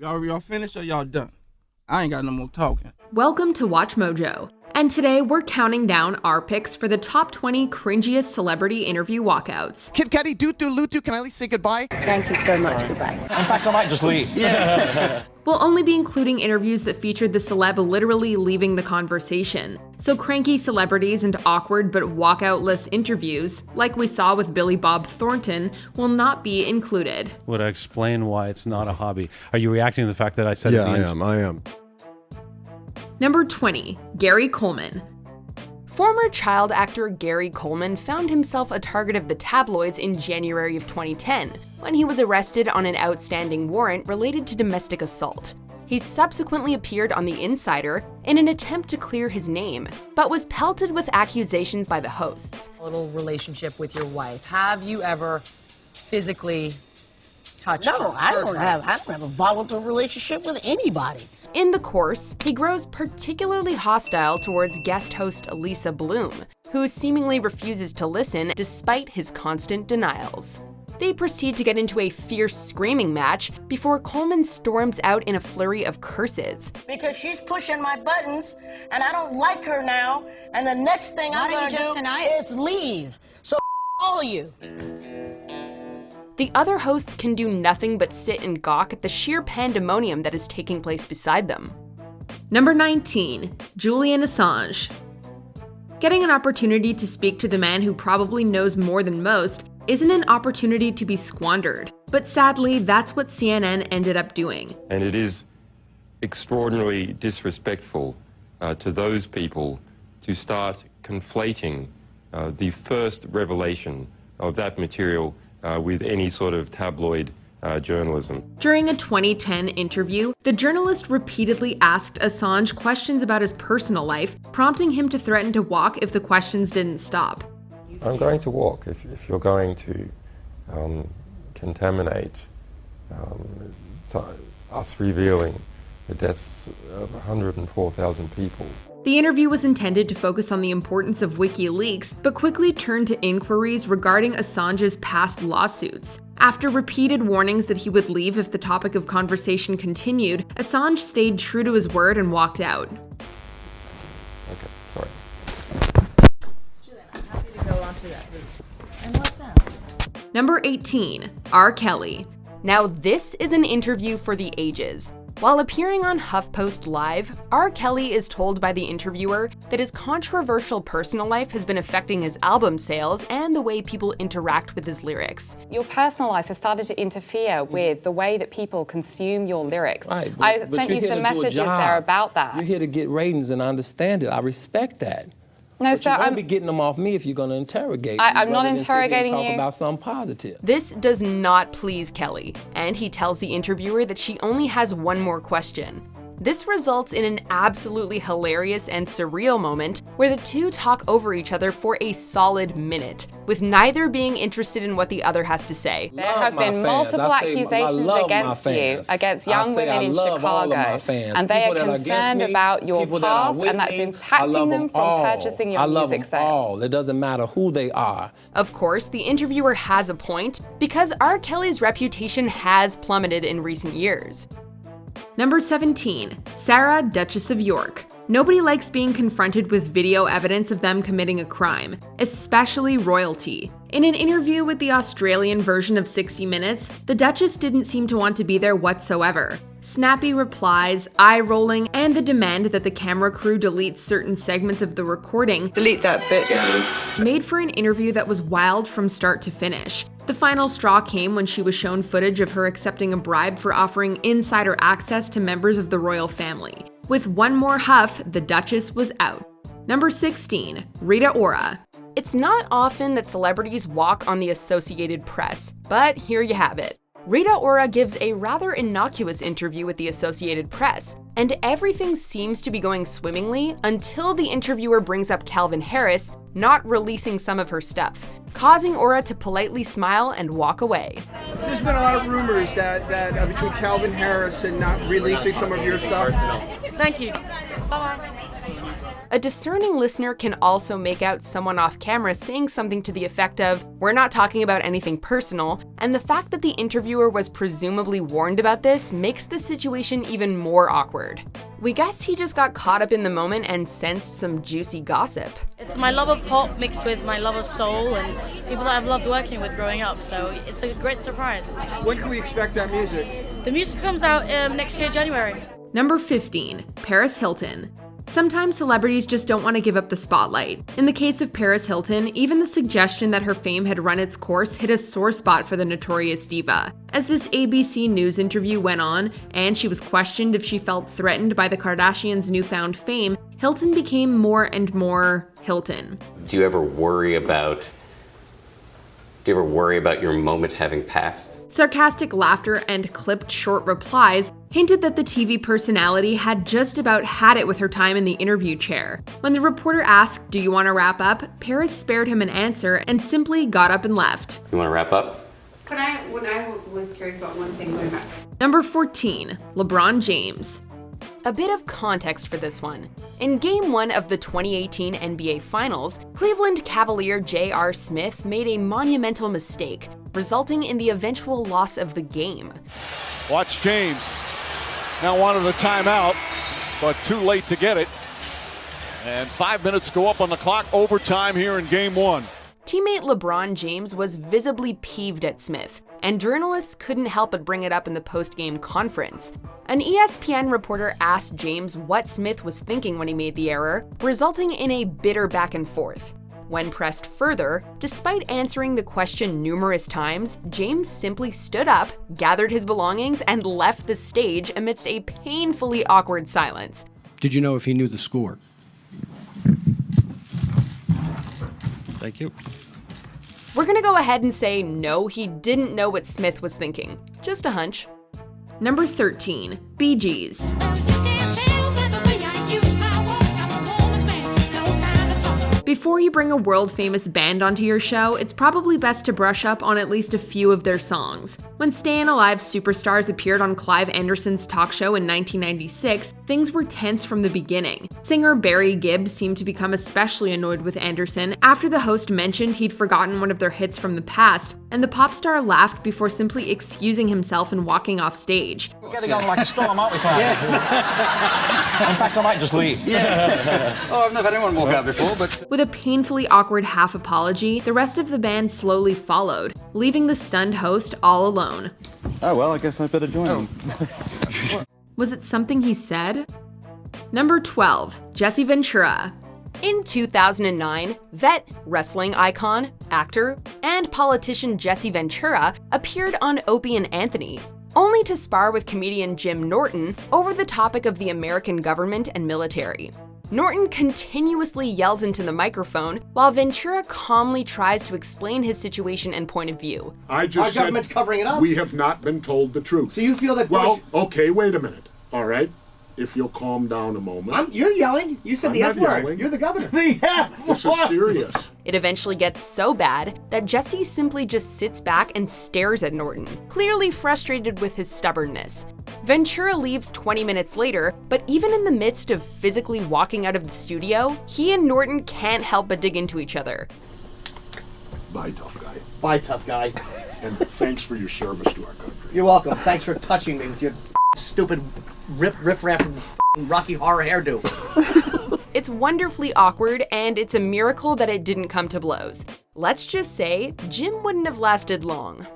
Y'all finished or y'all done? I ain't got no more talking. Welcome to Watch Mojo, and today we're counting down our picks for the top 20 cringiest celebrity interview walkouts. Kid Cudi, Lutu, can I at least say goodbye? Thank you so much, goodbye. In fact, I might just leave. We'll only be including interviews that featured the celeb literally leaving the conversation. So cranky celebrities and awkward but walkout-less interviews, like we saw with Billy Bob Thornton, will not be included. Would I explain why it's not a hobby? Are you reacting to the fact that I said Yeah, I am. Number 20, Gary Coleman. Former child actor Gary Coleman found himself a target of the tabloids in January of 2010, when he was arrested on an outstanding warrant related to domestic assault. He subsequently appeared on The Insider in an attempt to clear his name, but was pelted with accusations by the hosts. Little relationship with your wife. Have you ever physically touched her? No, I don't have a volatile relationship with anybody. In the course, he grows particularly hostile towards guest host Lisa Bloom, who seemingly refuses to listen despite his constant denials. They proceed to get into a fierce screaming match before Coleman storms out in a flurry of curses. Because she's pushing my buttons, and I don't like her now, and the next thing I'm gonna do is leave. So all of you. The other hosts can do nothing but sit and gawk at the sheer pandemonium that is taking place beside them. Number 19, Julian Assange. Getting an opportunity to speak to the man who probably knows more than most isn't an opportunity to be squandered, but sadly, that's what CNN ended up doing. And it is extraordinarily disrespectful to those people to start conflating the first revelation of that material with any sort of tabloid journalism. During a 2010 interview, the journalist repeatedly asked Assange questions about his personal life, prompting him to threaten to walk if the questions didn't stop. I'm going to walk if you're going to contaminate us revealing the deaths of 104,000 people. The interview was intended to focus on the importance of WikiLeaks, but quickly turned to inquiries regarding Assange's past lawsuits. After repeated warnings that he would leave if the topic of conversation continued, Assange stayed true to his word and walked out. Okay, sorry. Julian, I'm happy to go onto that route. In what sense? Number 18, R. Kelly. Now this is an interview for the ages. While appearing on HuffPost Live, R. Kelly is told by the interviewer that his controversial personal life has been affecting his album sales and the way people interact with his lyrics. Your personal life has started to interfere with the way that people consume your lyrics. Right, I sent you some messages there about that. You're here to get ratings, and I understand it. I respect that. No, but you won't be getting them off me if you're going to interrogate me. I'm not interrogating talk you. About something positive. This does not please Kelly, and he tells the interviewer that she only has one more question. This results in an absolutely hilarious and surreal moment where the two talk over each other for a solid minute, with neither being interested in what the other has to say. There have been multiple accusations against you, against young women in Chicago, and they are concerned about your past, and that's impacting them from purchasing your music sales. All. It doesn't matter who they are. Of course, the interviewer has a point, because R. Kelly's reputation has plummeted in recent years. Number 17, Sarah, Duchess of York. Nobody likes being confronted with video evidence of them committing a crime, especially royalty. In an interview with the Australian version of 60 Minutes, the Duchess didn't seem to want to be there whatsoever. Snappy replies, eye-rolling, and the demand that the camera crew delete certain segments of the recording Delete that bit. made for an interview that was wild from start to finish. The final straw came when she was shown footage of her accepting a bribe for offering insider access to members of the royal family. With one more huff, the Duchess was out. Number 16, Rita Ora. It's not often that celebrities walk on the Associated Press, but here you have it. Rita Ora gives a rather innocuous interview with the Associated Press, and everything seems to be going swimmingly until the interviewer brings up Calvin Harris not releasing some of her stuff, causing Ora to politely smile and walk away. There's been a lot of rumors that between Calvin Harris and not releasing some of your stuff. Thank you. Bye. A discerning listener can also make out someone off camera saying something to the effect of, "We're not talking about anything personal," and the fact that the interviewer was presumably warned about this makes the situation even more awkward. We guess he just got caught up in the moment and sensed some juicy gossip. It's my love of pop mixed with my love of soul and people that I've loved working with growing up, so it's a great surprise. When can we expect that music? The music comes out next year, January. Number 15, Paris Hilton. Sometimes celebrities just don't want to give up the spotlight. In the case of Paris Hilton, even the suggestion that her fame had run its course hit a sore spot for the notorious diva. As this ABC News interview went on, and she was questioned if she felt threatened by the Kardashians' newfound fame, Hilton became more and more Hilton. Do you ever worry about your moment having passed? Sarcastic laughter and clipped short replies hinted that the TV personality had just about had it with her time in the interview chair. When the reporter asked, "Do you want to wrap up?" Paris spared him an answer and simply got up and left. You want to wrap up? I was curious about one thing going back. Number 14, LeBron James. A bit of context for this one. In Game 1 of the 2018 NBA Finals, Cleveland Cavalier J.R. Smith made a monumental mistake, resulting in the eventual loss of the game. Watch James. Now wanted a timeout, but too late to get it. And 5 minutes go up on the clock, overtime here in Game 1. Teammate LeBron James was visibly peeved at Smith, and journalists couldn't help but bring it up in the post-game conference. An ESPN reporter asked James what Smith was thinking when he made the error, resulting in a bitter back and forth. When pressed further, despite answering the question numerous times, James simply stood up, gathered his belongings, and left the stage amidst a painfully awkward silence. Did you know if he knew the score? Thank you. We're gonna go ahead and say no, he didn't know what Smith was thinking. Just a hunch. Number 13, Bee Gees. Before you bring a world-famous band onto your show, it's probably best to brush up on at least a few of their songs. When Stayin' Alive superstars appeared on Clive Anderson's talk show in 1996, things were tense from the beginning. Singer Barry Gibb seemed to become especially annoyed with Anderson after the host mentioned he'd forgotten one of their hits from the past, and the pop star laughed before simply excusing himself and walking off stage. We're getting on like a storm, aren't we, Clive? Yes. In fact, I might just leave. Yeah. Oh, I've never had anyone walk out before, but... With a painfully awkward half apology, the rest of the band slowly followed, leaving the stunned host all alone. Oh, well, I guess I better join them. Was it something he said? Number 12, Jesse Ventura. In 2009, vet, wrestling icon, actor, and politician Jesse Ventura appeared on Opie and Anthony, only to spar with comedian Jim Norton over the topic of the American government and military. Norton continuously yells into the microphone, while Ventura calmly tries to explain his situation and point of view. I just said government's covering it up. We have not been told the truth. So you feel that Well, okay, wait a minute. All right? If you'll calm down a moment. You're yelling. You said the F word. Yelling. You're the governor. The F word. This is serious. It eventually gets so bad that Jesse simply just sits back and stares at Norton, clearly frustrated with his stubbornness. Ventura leaves 20 minutes later, but even in the midst of physically walking out of the studio, he and Norton can't help but dig into each other. Bye, tough guy. Bye, tough guy. And thanks for your service to our country. You're welcome. Thanks for touching me with your stupid riff-raff Rocky Horror hairdo. It's wonderfully awkward, and it's a miracle that it didn't come to blows. Let's just say, Jim wouldn't have lasted long.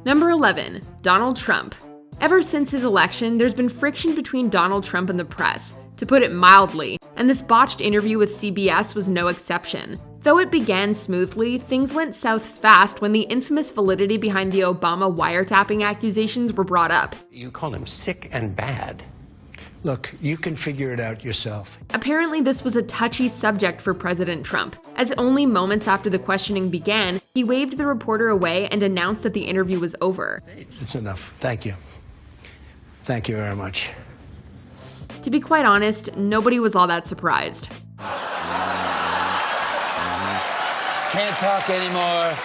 Number 11, Donald Trump. Ever since his election, there's been friction between Donald Trump and the press, to put it mildly, and this botched interview with CBS was no exception. Though it began smoothly, things went south fast when the infamous validity behind the Obama wiretapping accusations were brought up. You call him sick and bad. Look, you can figure it out yourself. Apparently, this was a touchy subject for President Trump, as only moments after the questioning began, he waved the reporter away and announced that the interview was over. It's enough. Thank you. Thank you very much. To be quite honest, nobody was all that surprised. Can't talk anymore.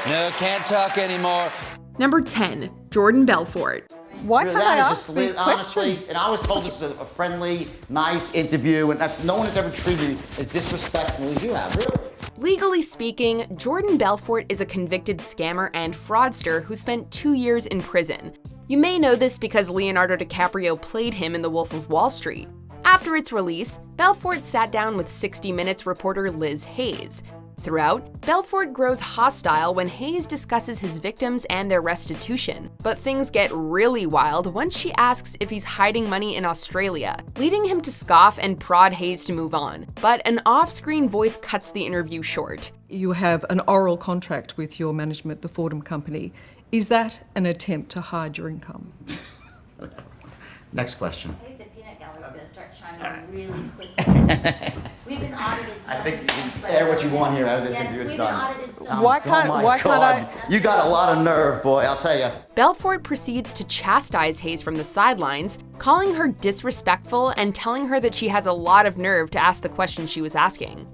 No, can't talk anymore. Number 10, Jordan Belfort. Why can't I ask just these honestly, questions? and I was told this is a friendly, nice interview, and no one has ever treated me as disrespectfully as you have, really. Legally speaking, Jordan Belfort is a convicted scammer and fraudster who spent 2 years in prison. You may know this because Leonardo DiCaprio played him in The Wolf of Wall Street. After its release, Belfort sat down with 60 Minutes reporter Liz Hayes. Throughout, Belfort grows hostile when Hayes discusses his victims and their restitution, but things get really wild once she asks if he's hiding money in Australia, leading him to scoff and prod Hayes to move on. But an off-screen voice cuts the interview short. You have an oral contract with your management, the Fordham Company. Is that an attempt to hide your income? Next question. I think the peanut gallery is going to start chiming really quickly. We've been audited so I think you many can times, air what you want here out of this interview. It's we've been done. audited so Why can't I? You got a lot of nerve, boy, I'll tell you. Belfort proceeds to chastise Hayes from the sidelines, calling her disrespectful and telling her that she has a lot of nerve to ask the question she was asking.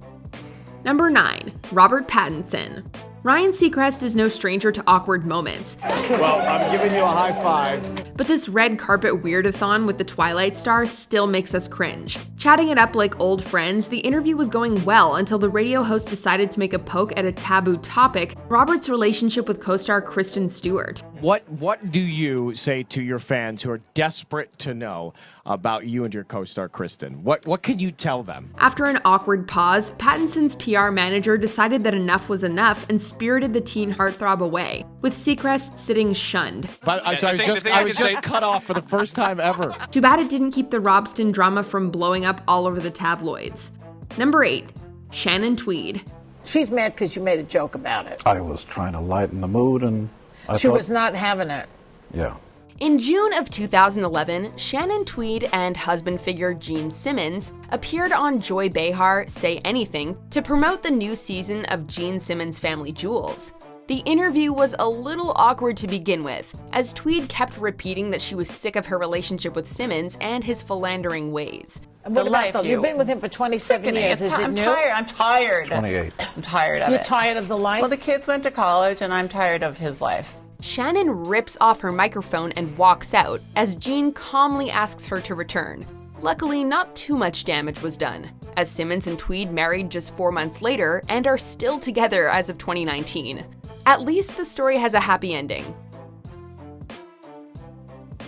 Number 9. Robert Pattinson. Ryan Seacrest is no stranger to awkward moments. Well, I'm giving you a high five. But this red carpet weirdathon with the Twilight star still makes us cringe. Chatting it up like old friends, the interview was going well until the radio host decided to make a poke at a taboo topic, Robert's relationship with co-star Kristen Stewart. What do you say to your fans who are desperate to know about you and your co-star Kristen? What can you tell them? After an awkward pause, Pattinson's PR manager decided that enough was enough and spirited the teen heartthrob away, with Seacrest sitting shunned. But I was just cut off for the first time ever. Too bad it didn't keep the Robston drama from blowing up all over the tabloids. Number 8. Shannon Tweed. She's mad because you made a joke about it. I was trying to lighten the mood, and She was not having it. Yeah. In June of 2011, Shannon Tweed and husband figure Gene Simmons appeared on Joy Behar Say Anything to promote the new season of Gene Simmons' Family Jewels. The interview was a little awkward to begin with, as Tweed kept repeating that she was sick of her relationship with Simmons and his philandering ways. What about though? You've been with him for 27 years. Is it new? I'm tired. 28. I'm tired of it. You're tired of the life? Well, the kids went to college, and I'm tired of his life. Shannon rips off her microphone and walks out, as Gene calmly asks her to return. Luckily, not too much damage was done, as Simmons and Tweed married just 4 months later and are still together as of 2019. At least the story has a happy ending.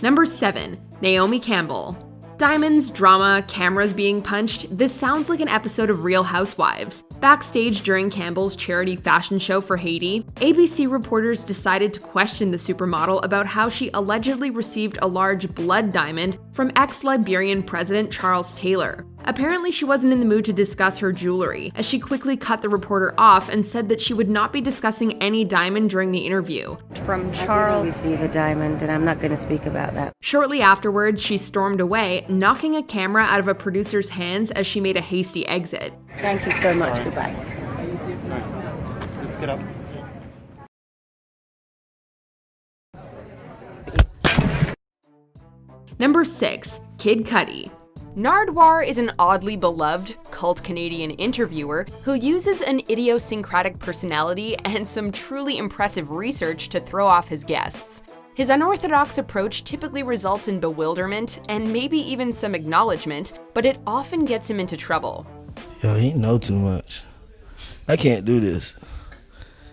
Number 7. Naomi Campbell. Diamonds, drama, cameras being punched, this sounds like an episode of Real Housewives. Backstage during Campbell's charity fashion show for Haiti, ABC reporters decided to question the supermodel about how she allegedly received a large blood diamond from ex-Liberian President Charles Taylor. Apparently, she wasn't in the mood to discuss her jewelry, as she quickly cut the reporter off and said that she would not be discussing any diamond during the interview. From Charles. I didn't receive a diamond, and I'm not going to speak about that. Shortly afterwards, she stormed away, knocking a camera out of a producer's hands as she made a hasty exit. Thank you so much. Goodbye. Let's get up. Number 6. Kid Cudi. Nardwuar is an oddly beloved, cult Canadian interviewer who uses an idiosyncratic personality and some truly impressive research to throw off his guests. His unorthodox approach typically results in bewilderment and maybe even some acknowledgement, but it often gets him into trouble. Yo, he know too much. I can't do this.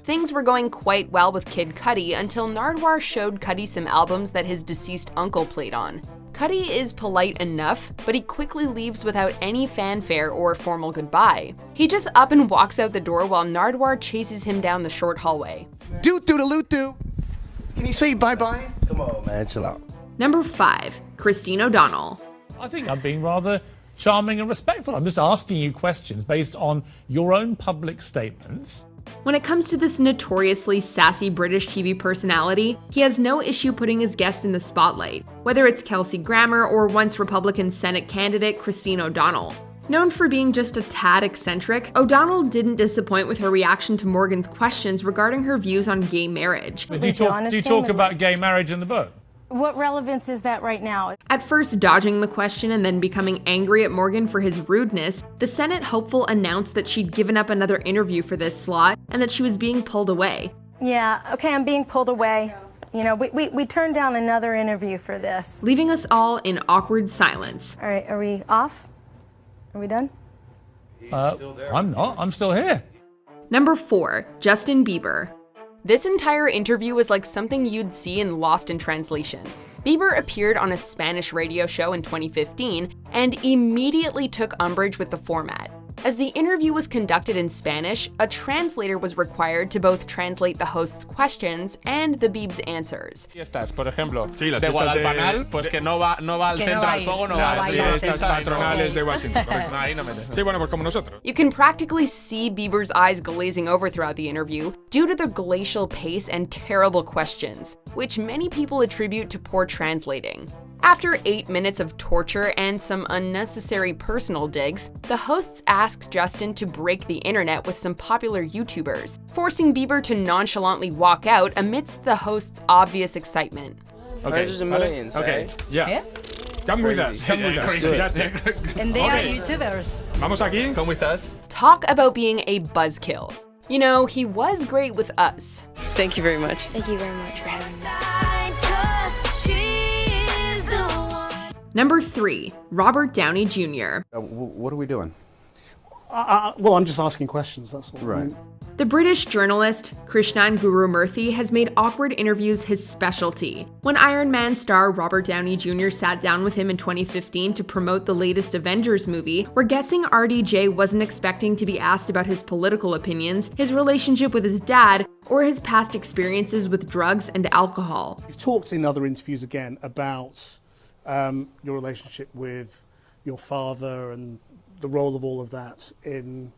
Things were going quite well with Kid Cudi until Nardwuar showed Cudi some albums that his deceased uncle played on. Cudi is polite enough, but he quickly leaves without any fanfare or formal goodbye. He just up and walks out the door while Nardwuar chases him down the short hallway. Doo-doo-doo-doo. Can you say bye-bye? Come on, man, chill out. Number 5. Christine O'Donnell. I think I'm being rather charming and respectful. I'm just asking you questions based on your own public statements. When it comes to this notoriously sassy British TV personality, he has no issue putting his guest in the spotlight, whether it's Kelsey Grammer or once Republican Senate candidate Christine O'Donnell. Known for being just a tad eccentric, O'Donnell didn't disappoint with her reaction to Morgan's questions regarding her views on gay marriage. Do you talk about gay marriage in the book? What relevance is that right now? At first dodging the question and then becoming angry at Morgan for his rudeness, the Senate hopeful announced that she'd given up another interview for this slot and that she was being pulled away. Yeah, okay, I'm being pulled away. You know, we turned down another interview for this. leaving us all in awkward silence. All right, are we off? Are we done? I'm not. I'm still here. Number 4, Justin Bieber. This entire interview was like something you'd see in Lost in Translation. Bieber appeared on a Spanish radio show in 2015 and immediately took umbrage with the format. As the interview was conducted in Spanish, a translator was required to both translate the host's questions and the Bieb's answers. Fiestas, por ejemplo, de Guadalcanal, pues que no va al centro al fuego, no va a las fiestas patronales de Washington. Ahí no mete. Sí, bueno, pues como nosotros. You can practically see Bieber's eyes glazing over throughout the interview due to the glacial pace and terrible questions, which many people attribute to poor translating. After 8 minutes of torture and some unnecessary personal digs, the hosts asked Justin to break the internet with some popular YouTubers, forcing Bieber to nonchalantly walk out amidst the host's obvious excitement. Okay. Hundreds of millions. Okay. Eh? Yeah. Come with us. Come with us. And they are YouTubers. Vamos aquí. Come with us. Talk about being a buzzkill. You know, he was great with Us. Thank you very much. Thank you very much for having me. Number 3, Robert Downey Jr. What are we doing? Well, I'm just asking questions, that's all. Right. The British journalist Krishnan Gurumurthy has made awkward interviews his specialty. When Iron Man star Robert Downey Jr. sat down with him in 2015 to promote the latest Avengers movie, we're guessing RDJ wasn't expecting to be asked about his political opinions, his relationship with his dad, or his past experiences with drugs and alcohol. You've talked in other interviews again about your relationship with your father and the role of all of that in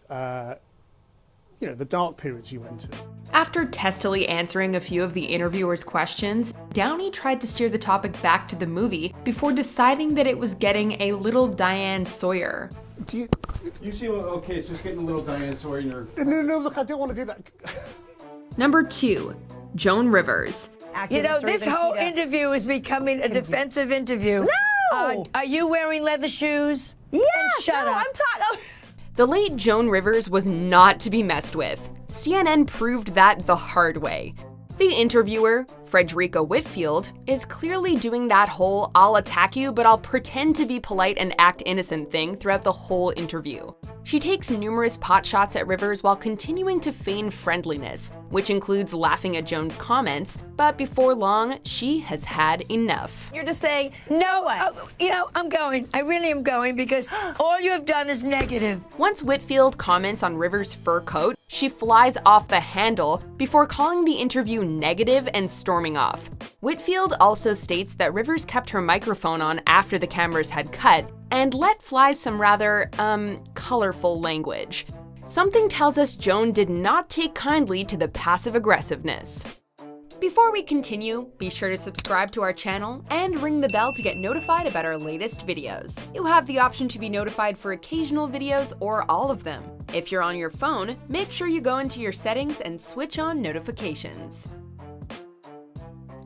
the dark periods you went to. After testily answering a few of the interviewer's questions, Downey tried to steer the topic back to the movie before deciding that it was getting a little Diane Sawyer. You seem okay, it's just getting a little Diane Sawyer in your... No, look, I don't want to do that. Number 2, Joan Rivers. You know, this whole interview is becoming a defensive interview. No! Are you wearing leather shoes? Yeah, shut up. I'm talking... The late Joan Rivers was not to be messed with. CNN proved that the hard way. The interviewer, Frederica Whitfield, is clearly doing that whole "I'll attack you, but I'll pretend to be polite and act innocent" thing throughout the whole interview. She takes numerous potshots at Rivers while continuing to feign friendliness, which includes laughing at Joan's comments, but before long, she has had enough. You're just saying, no, I'm going. I really am going because all you have done is negative. Once Whitfield comments on Rivers' fur coat, she flies off the handle before calling the interview negative and storming off. Whitfield also states that Rivers kept her microphone on after the cameras had cut and let fly some rather, colorful language. Something tells us Joan did not take kindly to the passive aggressiveness. Before we continue, be sure to subscribe to our channel and ring the bell to get notified about our latest videos. You have the option to be notified for occasional videos or all of them. If you're on your phone, make sure you go into your settings and switch on notifications.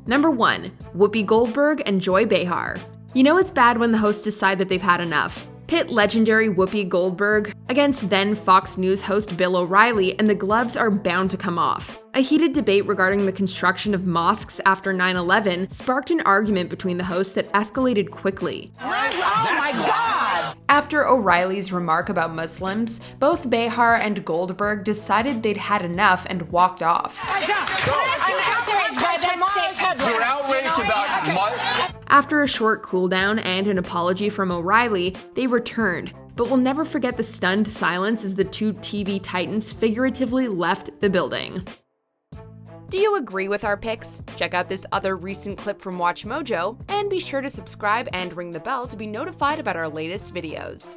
Number 1, Whoopi Goldberg and Joy Behar. You know it's bad when the hosts decide that they've had enough. Pit legendary Whoopi Goldberg against then Fox News host Bill O'Reilly, and the gloves are bound to come off. A heated debate regarding the construction of mosques after 9/11 sparked an argument between the hosts that escalated quickly. Oh my God! After O'Reilly's remark about Muslims, both Behar and Goldberg decided they'd had enough and walked off. You're outraged about After a short cooldown and an apology from O'Reilly, they returned, but we'll never forget the stunned silence as the two TV titans figuratively left the building. Do you agree with our picks? Check out this other recent clip from WatchMojo, and be sure to subscribe and ring the bell to be notified about our latest videos.